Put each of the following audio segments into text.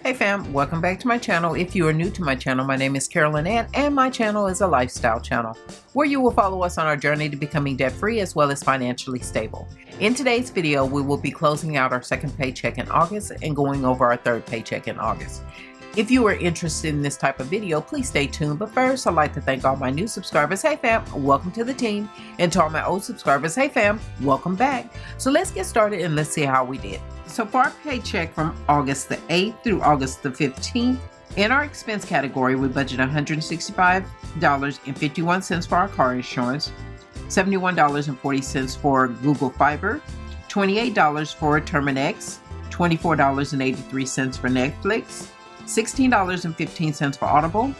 Hey fam, welcome back to my channel. If you are new to my channel, my name is Carolyn Ann and my channel is a lifestyle channel where you will follow us on our journey to becoming debt-free as well as financially stable. In today's video, we will be closing out our second paycheck in August and going over our third paycheck in August. If you are interested in this type of video, please stay tuned. But first, I'd like to thank all my new subscribers. Hey fam, welcome to the team. And to all my old subscribers, hey fam, welcome back. So let's get started and let's see how we did. So for our paycheck from August the 8th through August the 15th, in our expense category, we budgeted $165.51 for our car insurance, $71.40 for Google Fiber, $28 for Terminex, $24.83 for Netflix, $16.15 for Audible,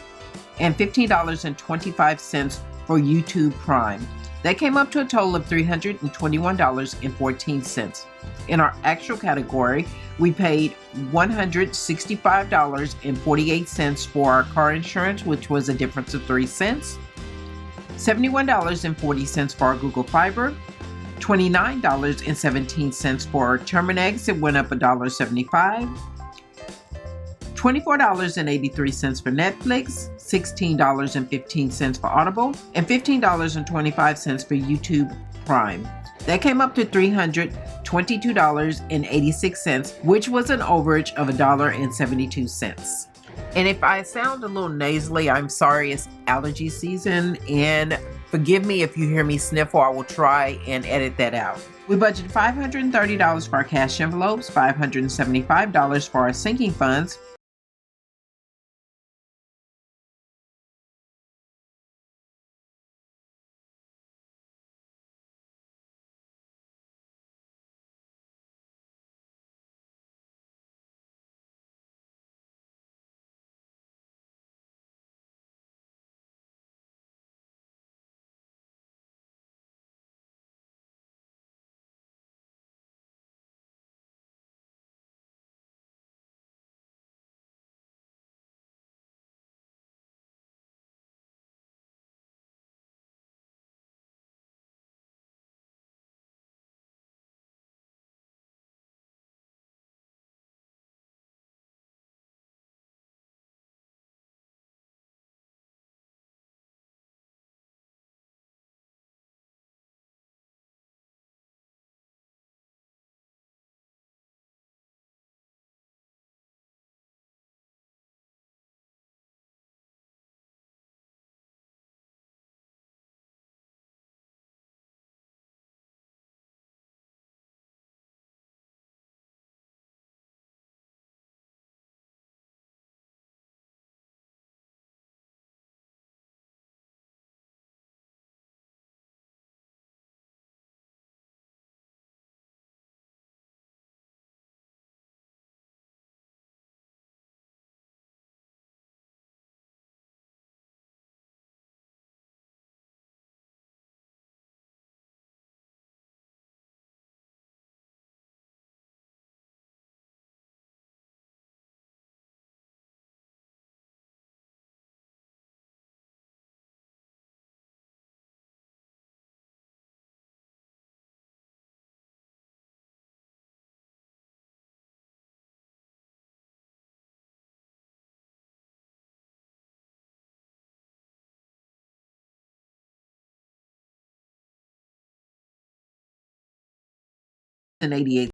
and $15.25 for YouTube Prime. That came up to a total of $321.14. In our actual category, we paid $165.48 for our car insurance, which was a difference of 3 cents, $71.40 for our Google Fiber, $29.17 for our Terminex, it went up $1.75, $24.83 for Netflix, $16.15 for Audible, and $15.25 for YouTube Prime. That came up to $322.86, which was an overage of $1.72. And if I sound a little nasally, I'm sorry, it's allergy season, and forgive me if you hear me sniffle. I will try and edit that out. We budgeted $530 for our cash envelopes, $575 for our sinking funds, and 88